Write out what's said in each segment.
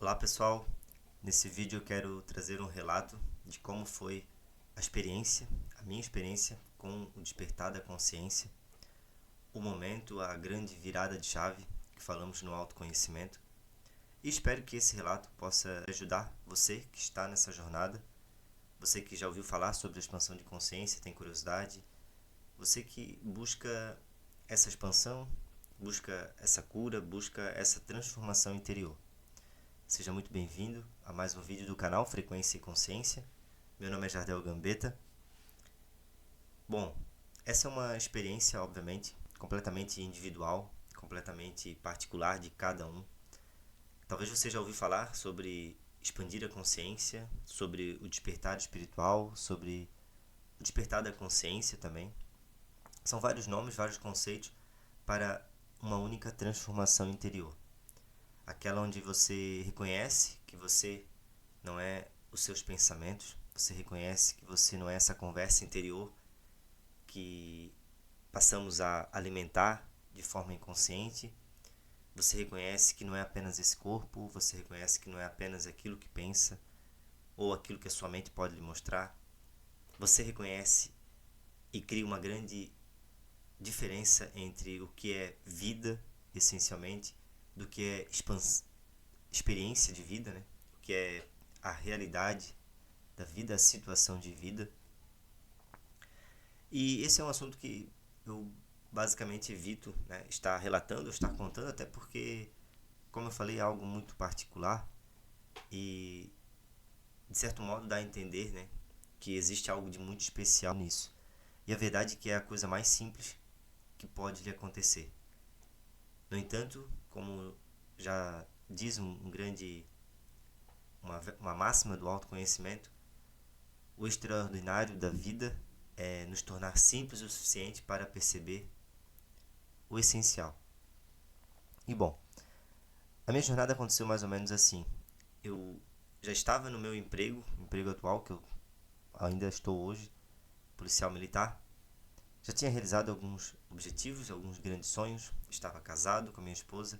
Olá pessoal, nesse vídeo eu quero trazer um relato de como foi a minha experiência com o despertar da consciência, o momento, a grande virada de chave que falamos no autoconhecimento, e espero que esse relato possa ajudar você que está nessa jornada, você que já ouviu falar sobre a expansão de consciência, tem curiosidade, você que busca essa expansão, busca essa cura, busca essa transformação interior. Seja muito bem-vindo a mais um vídeo do canal Frequência e Consciência. Meu nome é Jardel Gambetta. Bom, essa é uma experiência, obviamente, completamente individual, completamente particular de cada um. Talvez você já ouviu falar sobre expandir a consciência, sobre o despertar espiritual, sobre o despertar da consciência também. São vários nomes, vários conceitos para uma única transformação interior. Aquela onde você reconhece que você não é os seus pensamentos, você reconhece que você não é essa conversa interior que passamos a alimentar de forma inconsciente. Você reconhece que não é apenas esse corpo, você reconhece que não é apenas aquilo que pensa ou aquilo que a sua mente pode lhe mostrar. Você reconhece e cria uma grande diferença entre o que é vida, essencialmente, do que é experiência de vida, né? O que é a realidade da vida, a situação de vida. E esse é um assunto que eu basicamente evito, né, estar relatando, estar contando, até porque, como eu falei, é algo muito particular e, de certo modo, dá a entender, né, que existe algo de muito especial nisso. E a verdade é que é a coisa mais simples que pode lhe acontecer. No entanto, como já diz uma máxima do autoconhecimento, o extraordinário da vida é nos tornar simples o suficiente para perceber o essencial. E bom, a minha jornada aconteceu mais ou menos assim. Eu já estava no meu emprego atual, que eu ainda estou hoje, policial militar. Já tinha realizado alguns objetivos, alguns grandes sonhos. Estava casado com a minha esposa,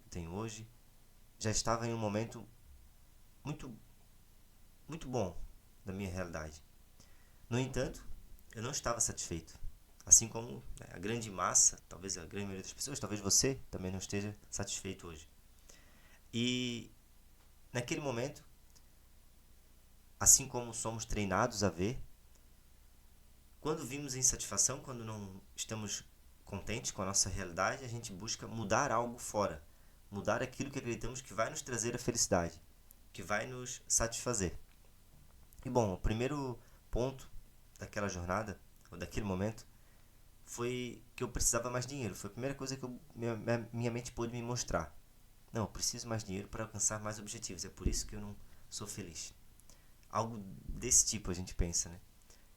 que tenho hoje. Já estava em um momento muito, muito bom da minha realidade. No entanto, eu não estava satisfeito. Assim como, né, a grande massa, talvez a grande maioria das pessoas, talvez você também não esteja satisfeito hoje. E naquele momento, assim como somos treinados a ver, quando vimos insatisfação, quando não estamos contentes com a nossa realidade, a gente busca mudar algo fora, mudar aquilo que acreditamos que vai nos trazer a felicidade, que vai nos satisfazer. E bom, o primeiro ponto daquela jornada, ou daquele momento, foi que eu precisava mais dinheiro. Foi a primeira coisa que minha mente pôde me mostrar. Não, eu preciso mais dinheiro para alcançar mais objetivos. É por isso que eu não sou feliz. Algo desse tipo a gente pensa, né?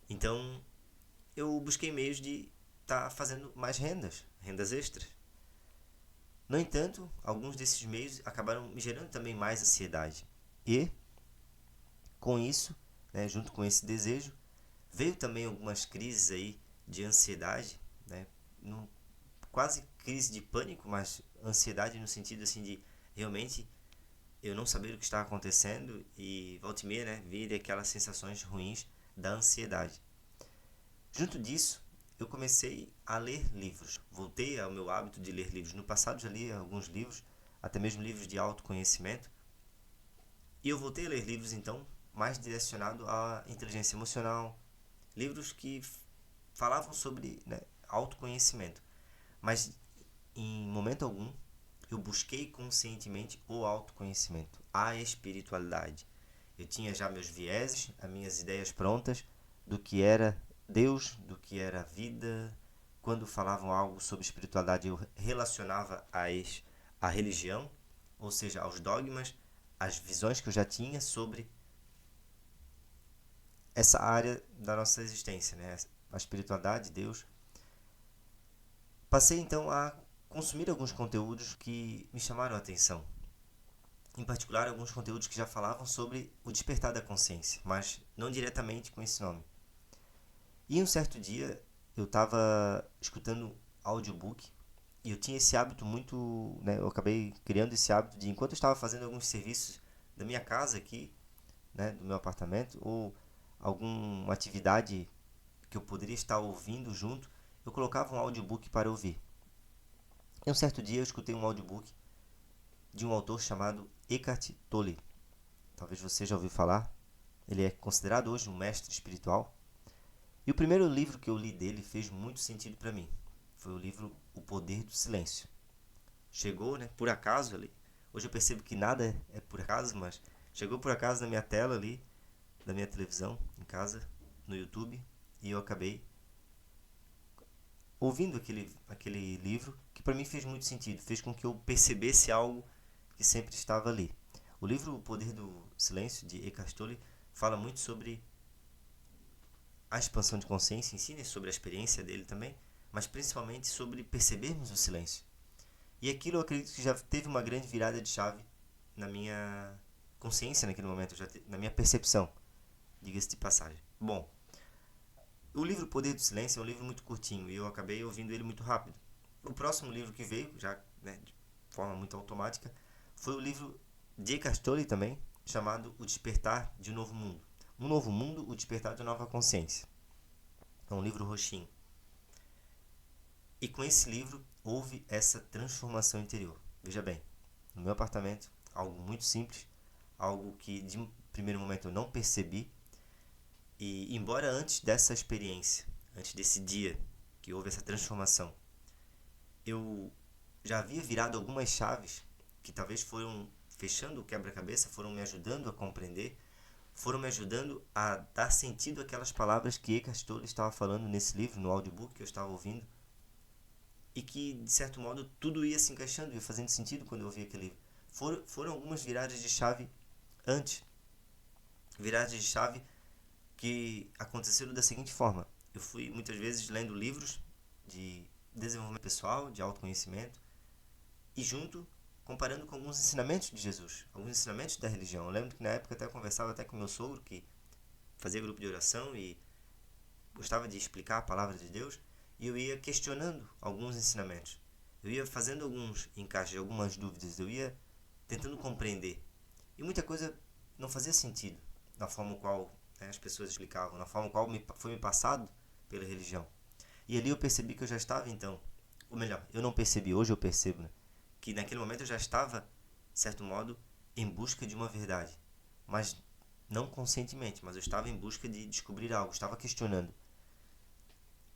Então, eu busquei meios de estar fazendo mais rendas extras. No entanto, alguns desses meios acabaram me gerando também mais ansiedade. E, com isso, né, junto com esse desejo, veio também algumas crises aí de ansiedade, né? Quase crise de pânico, mas ansiedade no sentido assim de realmente eu não saber o que está acontecendo e volta e meia, né, vir aquelas sensações ruins da ansiedade. Junto disso, eu comecei a ler livros. Voltei ao meu hábito de ler livros. No passado já li alguns livros, até mesmo livros de autoconhecimento. E eu voltei a ler livros, então, mais direcionado à inteligência emocional. Livros que falavam sobre, né, autoconhecimento. Mas, em momento algum, eu busquei conscientemente o autoconhecimento, a espiritualidade. Eu tinha já meus vieses, as minhas ideias prontas do que era Deus, do que era a vida. Quando falavam algo sobre espiritualidade, eu relacionava a religião, ou seja, aos dogmas, as visões que eu já tinha sobre essa área da nossa existência, né? A espiritualidade, Deus. Passei então a consumir alguns conteúdos que me chamaram a atenção. Em particular, alguns conteúdos que já falavam sobre o despertar da consciência, mas não diretamente com esse nome. E um certo dia eu estava escutando audiobook E eu tinha esse hábito muito, né, eu acabei criando esse hábito de, enquanto eu estava fazendo alguns serviços da minha casa aqui, né, do meu apartamento, ou alguma atividade que eu poderia estar ouvindo junto, eu colocava um audiobook para ouvir. E um certo dia eu escutei um audiobook de um autor chamado Eckhart Tolle. Talvez você já ouviu falar. Ele é considerado hoje um mestre espiritual. E o primeiro livro que eu li dele fez muito sentido para mim. Foi o livro O Poder do Silêncio. Chegou, né, por acaso ali. Hoje eu percebo que nada é por acaso, mas chegou por acaso na minha tela ali, da minha televisão, em casa, no YouTube, e eu acabei ouvindo aquele livro que para mim fez muito sentido, fez com que eu percebesse algo que sempre estava ali. O livro O Poder do Silêncio, de Eckhart Tolle, fala muito sobre a expansão de consciência em si, né, sobre a experiência dele também, mas principalmente sobre percebermos o silêncio. E aquilo eu acredito que já teve uma grande virada de chave na minha consciência naquele momento, na minha percepção, diga-se de passagem. Bom, o livro Poder do Silêncio é um livro muito curtinho e eu acabei ouvindo ele muito rápido. O próximo livro que veio, já, né, de forma muito automática, foi o livro de Eckhart Tolle também, chamado O Despertar de um Novo Mundo. Um Novo Mundo, O Despertar de uma Nova Consciência. É um livro roxinho. E com esse livro houve essa transformação interior. Veja bem, no meu apartamento, algo muito simples, algo que de um primeiro momento eu não percebi. E embora antes dessa experiência, antes desse dia que houve essa transformação, eu já havia virado algumas chaves que talvez foram fechando o quebra-cabeça, foram me ajudando a compreender, foram me ajudando a dar sentido àquelas palavras que Eckhart Tolle estava falando nesse livro, no audiobook que eu estava ouvindo, e que, de certo modo, tudo ia se encaixando, ia fazendo sentido quando eu ouvi aquele livro. Foram algumas viradas de chave antes, viradas de chave que aconteceram da seguinte forma. Eu fui muitas vezes lendo livros de desenvolvimento pessoal, de autoconhecimento, e junto comparando com alguns ensinamentos de Jesus, alguns ensinamentos da religião. Eu lembro que na época até eu conversava até com meu sogro, que fazia grupo de oração e gostava de explicar a palavra de Deus, e eu ia questionando alguns ensinamentos. Eu ia fazendo alguns encaixes, algumas dúvidas, eu ia tentando compreender. E muita coisa não fazia sentido na forma qual, né, as pessoas explicavam, na forma qual foi me passado pela religião. E ali eu percebi que eu já estava então, ou melhor, eu não percebi, hoje eu percebo, né, que naquele momento eu já estava, de certo modo, em busca de uma verdade. Mas não conscientemente, mas eu estava em busca de descobrir algo, estava questionando.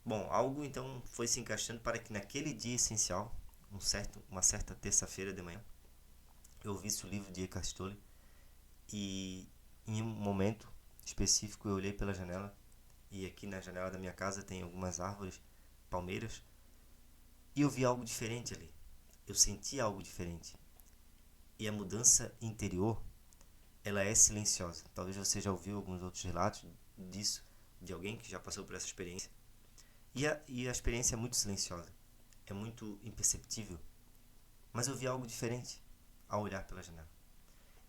Bom, algo então foi se encaixando para que naquele dia essencial, uma certa terça-feira de manhã, eu ouvisse o livro de Eckhart Tolle e em um momento específico eu olhei pela janela e aqui na janela da minha casa tem algumas árvores, palmeiras, e eu vi algo diferente ali. Eu senti algo diferente. E a mudança interior, ela é silenciosa. Talvez você já ouviu alguns outros relatos disso, de alguém que já passou por essa experiência. E a experiência é muito silenciosa, é muito imperceptível. Mas eu vi algo diferente ao olhar pela janela.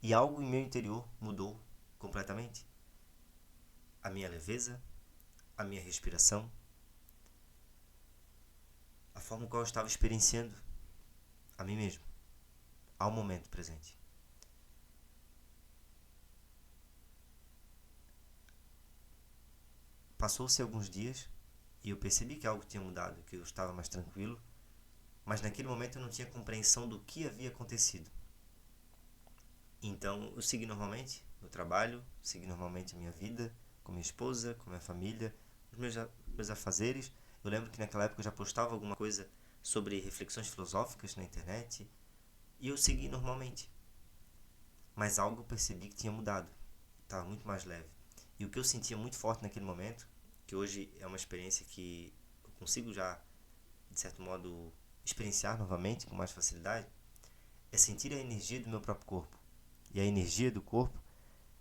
E algo em meu interior mudou completamente. A minha leveza, a minha respiração, a forma como eu estava experienciando a mim mesmo, ao momento presente. Passou-se alguns dias e eu percebi que algo tinha mudado, que eu estava mais tranquilo, mas naquele momento eu não tinha compreensão do que havia acontecido. Então eu segui normalmente meu trabalho, segui normalmente a minha vida, com minha esposa, com minha família, os meus afazeres. Eu lembro que naquela época eu já postava alguma coisa sobre reflexões filosóficas na internet e eu segui normalmente. Mas algo eu percebi que tinha mudado, estava muito mais leve. E o que eu sentia muito forte naquele momento, que hoje é uma experiência que eu consigo já, de certo modo, experienciar novamente com mais facilidade, é sentir a energia do meu próprio corpo. E a energia do corpo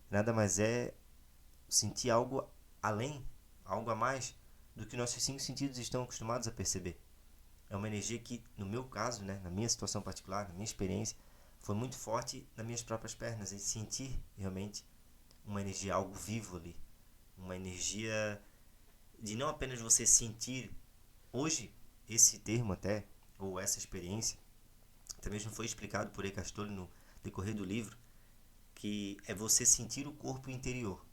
nada mais é sentir algo além, algo a mais do que nossos cinco sentidos estão acostumados a perceber. É uma energia que, no meu caso, né, na minha situação particular, na minha experiência, foi muito forte nas minhas próprias pernas, e sentir realmente uma energia, algo vivo ali. Uma energia de não apenas você sentir. Hoje, esse termo até ou essa experiência, também não foi explicado por Eckhart Tolle no decorrer do livro, que é você sentir o corpo interior.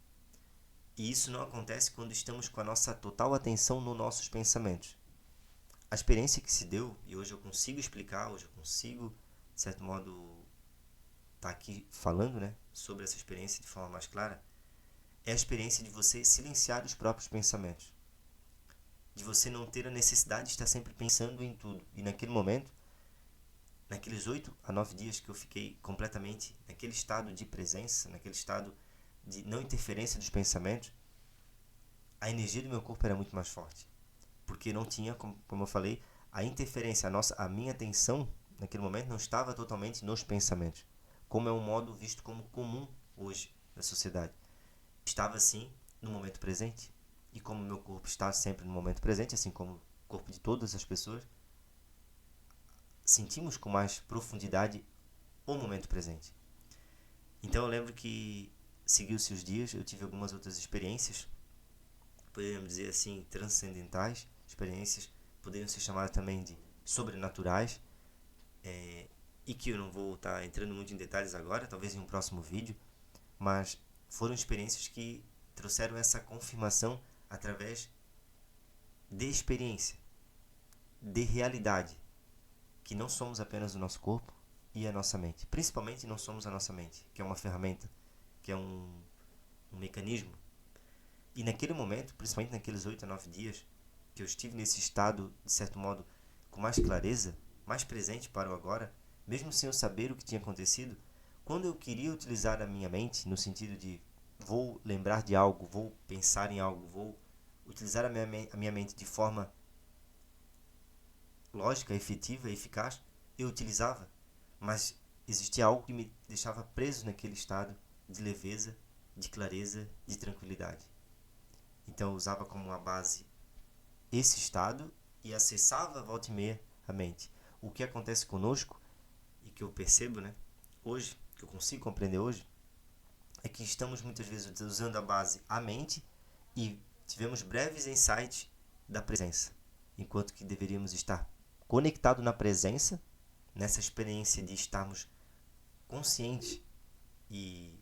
E isso não acontece quando estamos com a nossa total atenção nos nossos pensamentos. A experiência que se deu, e hoje eu consigo explicar, hoje eu consigo, de certo modo, estar aqui falando, né, sobre essa experiência de forma mais clara, é a experiência de você silenciar os próprios pensamentos. De você não ter a necessidade de estar sempre pensando em tudo. E naquele momento, naqueles 8 a 9 dias que eu fiquei completamente naquele estado de presença, naquele estado de não interferência dos pensamentos, a energia do meu corpo era muito mais forte. Porque não tinha, como eu falei, a interferência, a minha atenção naquele momento não estava totalmente nos pensamentos, como é um modo visto como comum hoje na sociedade. Estava sim no momento presente, e como o meu corpo está sempre no momento presente, assim como o corpo de todas as pessoas, sentimos com mais profundidade o momento presente. Então eu lembro que seguiu-se os dias, eu tive algumas outras experiências, poderíamos dizer assim, transcendentais, experiências, poderiam ser chamadas também de sobrenaturais, e que eu não vou estar entrando muito em detalhes agora, talvez em um próximo vídeo, mas foram experiências que trouxeram essa confirmação através de experiência, de realidade, que não somos apenas o nosso corpo e a nossa mente. Principalmente não somos a nossa mente, que é uma ferramenta, que é um mecanismo. E naquele momento, principalmente naqueles 8 a 9 dias, que eu estive nesse estado, de certo modo, com mais clareza, mais presente para o agora, mesmo sem eu saber o que tinha acontecido, quando eu queria utilizar a minha mente, no sentido de vou lembrar de algo, vou pensar em algo, vou utilizar a minha mente de forma lógica, efetiva, eficaz, eu utilizava. Mas existia algo que me deixava preso naquele estado de leveza, de clareza, de tranquilidade. Então eu usava como uma base esse estado e acessava volta e meia a mente. O que acontece conosco, e que eu percebo, né, hoje, que eu consigo compreender hoje, é que estamos muitas vezes usando a base a mente e tivemos breves insights da presença, enquanto que deveríamos estar conectados na presença, nessa experiência de estarmos conscientes e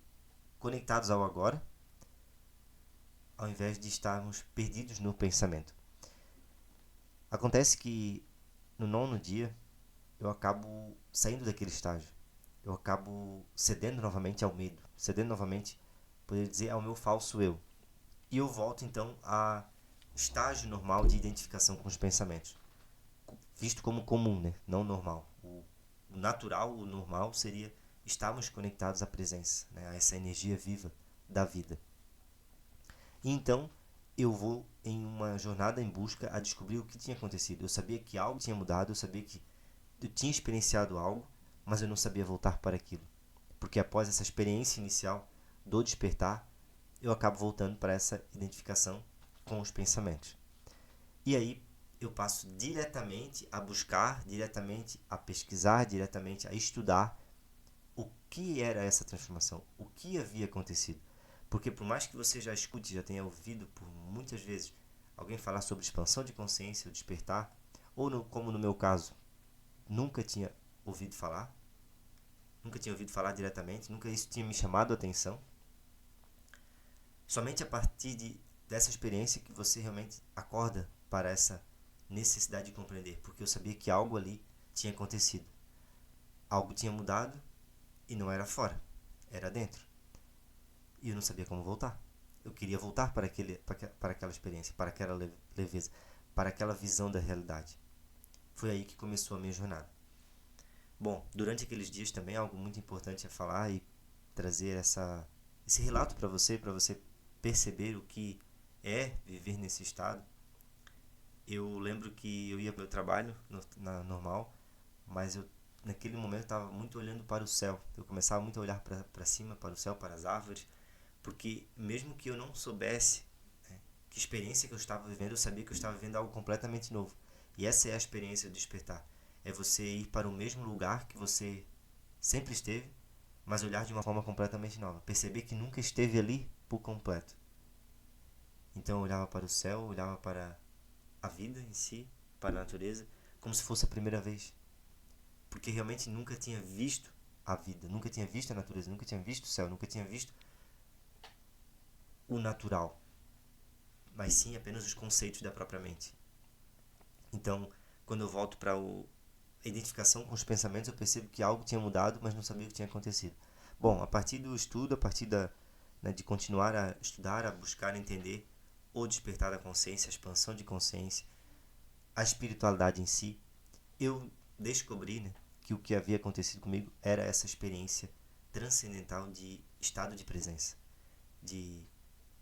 conectados ao agora, ao invés de estarmos perdidos no pensamento. Acontece que no 9º dia eu acabo saindo daquele estágio. Eu acabo cedendo novamente ao medo, cedendo novamente, poderia dizer, ao meu falso eu. E eu volto então ao estágio normal de identificação com os pensamentos, visto como comum, né? Não normal. O natural, o normal seria estarmos conectados à presença, né? A essa energia viva da vida. E então eu vou em uma jornada em busca a descobrir o que tinha acontecido. Eu sabia que algo tinha mudado, eu sabia que eu tinha experienciado algo, mas eu não sabia voltar para aquilo. Porque após essa experiência inicial do despertar, eu acabo voltando para essa identificação com os pensamentos. E aí eu passo diretamente a buscar, diretamente a pesquisar, diretamente a estudar o que era essa transformação, o que havia acontecido. Porque por mais que você já escute, já tenha ouvido por muitas vezes alguém falar sobre expansão de consciência, o despertar, ou como no meu caso, nunca tinha ouvido falar, nunca tinha ouvido falar diretamente, nunca isso tinha me chamado a atenção. Somente a partir dessa experiência que você realmente acorda para essa necessidade de compreender, porque eu sabia que algo ali tinha acontecido. Algo tinha mudado e não era fora, era dentro. E eu não sabia como voltar. Eu queria voltar para aquela experiência, para aquela leveza, para aquela visão da realidade. Foi aí que começou a minha jornada. Bom, durante aqueles dias também algo muito importante a falar e trazer esse relato para você perceber o que é viver nesse estado. Eu lembro que eu ia para o meu trabalho normal, mas eu naquele momento estava muito olhando para o céu. Eu começava muito a olhar para cima, para o céu, para as árvores, porque mesmo que eu não soubesse, né, que experiência que eu estava vivendo, eu sabia que eu estava vivendo algo completamente novo. E essa é a experiência do despertar. É você ir para o mesmo lugar que você sempre esteve, mas olhar de uma forma completamente nova. Perceber que nunca esteve ali por completo. Então eu olhava para o céu, olhava para a vida em si, para a natureza, como se fosse a primeira vez. Porque realmente nunca tinha visto a vida, nunca tinha visto a natureza, nunca tinha visto o céu, nunca tinha visto o natural, mas sim apenas os conceitos da própria mente. Então, quando eu volto para a identificação com os pensamentos, eu percebo que algo tinha mudado, mas não sabia o que tinha acontecido. Bom, a partir do estudo, a partir de continuar a estudar, a buscar entender o despertar da consciência, a expansão de consciência, a espiritualidade em si, eu descobri, né, que o que havia acontecido comigo era essa experiência transcendental de estado de presença, de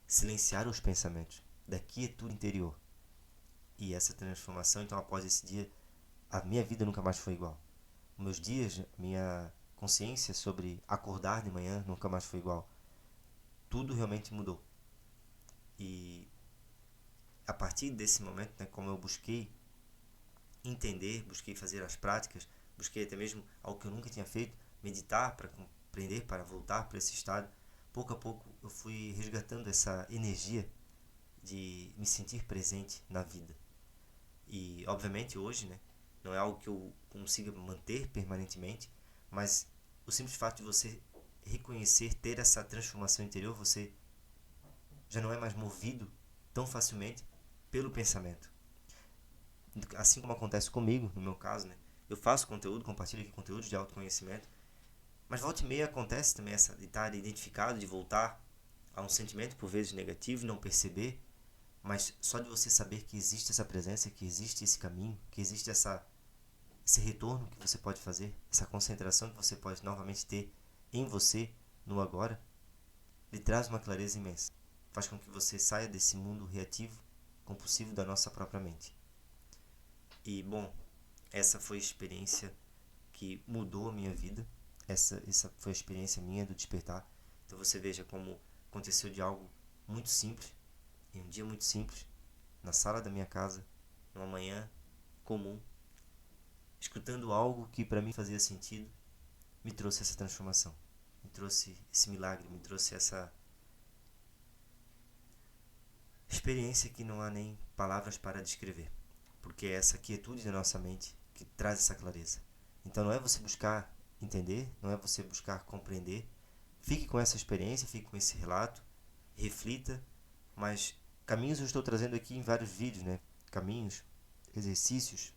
silenciar os pensamentos, da quietude interior. E essa transformação, então, após esse dia, a minha vida nunca mais foi igual. Meus dias, minha consciência sobre acordar de manhã nunca mais foi igual. Tudo realmente mudou. E a partir desse momento, né, como eu busquei entender, busquei fazer as práticas, busquei até mesmo algo que eu nunca tinha feito, meditar para compreender, para voltar para esse estado, pouco a pouco eu fui resgatando essa energia de me sentir presente na vida. E obviamente hoje, né, não é algo que eu consiga manter permanentemente, mas o simples fato de você reconhecer, ter essa transformação interior, você já não é mais movido tão facilmente pelo pensamento. Assim como acontece comigo, no meu caso, né? Eu faço conteúdo, compartilho aqui conteúdos de autoconhecimento, mas volta e meia acontece também essa de estar identificado, de voltar a um sentimento por vezes negativo, não perceber, mas só de você saber que existe essa presença, que existe esse caminho, que existe esse retorno que você pode fazer, essa concentração que você pode novamente ter em você, no agora, lhe traz uma clareza imensa. Faz com que você saia desse mundo reativo, compulsivo da nossa própria mente. E, bom, essa foi a experiência que mudou a minha vida. Essa foi a experiência minha do despertar. Então você veja como aconteceu de algo muito simples, em um dia muito simples, na sala da minha casa, numa manhã comum, escutando algo que para mim fazia sentido, me trouxe essa transformação, me trouxe esse milagre, me trouxe essa experiência que não há nem palavras para descrever, porque é essa quietude da nossa mente que traz essa clareza. Então não é você buscar entender, não é você buscar compreender. Fique com essa experiência, fique com esse relato, reflita, mas caminhos eu estou trazendo aqui em vários vídeos, né? Caminhos, exercícios.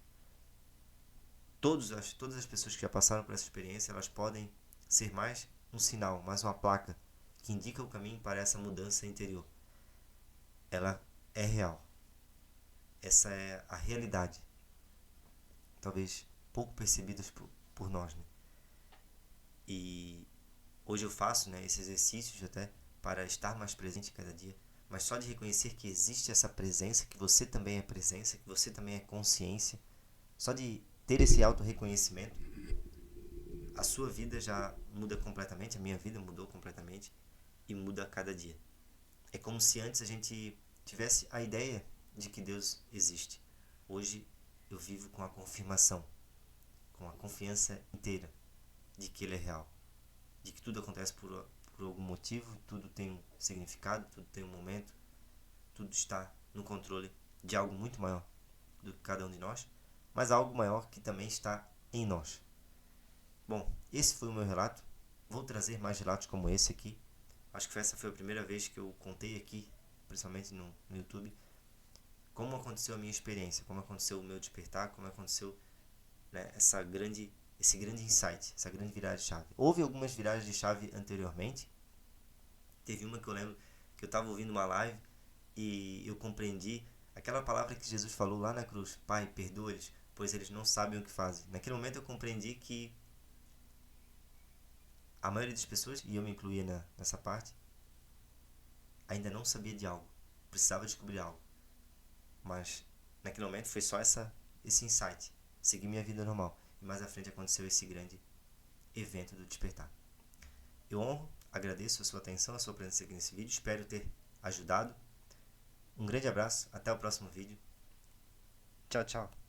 Todas as pessoas que já passaram por essa experiência, elas podem ser mais um sinal, mais uma placa que indica o caminho para essa mudança interior. Ela é real. Essa é a realidade. Talvez pouco percebidas por nós, né? E hoje eu faço, né, esses exercícios até para estar mais presente cada dia, mas só de reconhecer que existe essa presença, que você também é presença, que você também é consciência, só de ter esse auto-reconhecimento, a sua vida já muda completamente, a minha vida mudou completamente e muda a cada dia. É como se antes a gente tivesse a ideia de que Deus existe. Hoje eu vivo com a confirmação, com a confiança inteira de que Ele é real, de que tudo acontece por algum motivo, tudo tem um significado, tudo tem um momento, tudo está no controle de algo muito maior do que cada um de nós, mas algo maior que também está em nós. Bom, esse foi o meu relato. Vou trazer mais relatos como esse aqui. Acho que essa foi a primeira vez que eu contei aqui, principalmente no YouTube, como aconteceu a minha experiência, como aconteceu o meu despertar, como aconteceu, né, esse grande insight, essa grande virada de chave. Houve algumas viradas de chave anteriormente. Teve uma que eu lembro que eu estava ouvindo uma live e eu compreendi aquela palavra que Jesus falou lá na cruz: Pai, perdoa-lhes, pois eles não sabem o que fazem. Naquele momento eu compreendi que a maioria das pessoas, e eu me incluía nessa parte, ainda não sabia de algo, precisava descobrir algo. Mas naquele momento foi só esse insight. Segui minha vida normal. E mais à frente aconteceu esse grande evento do despertar. Eu honro, agradeço a sua atenção, a sua presença aqui nesse vídeo. Espero ter ajudado. Um grande abraço, até o próximo vídeo. Tchau, tchau.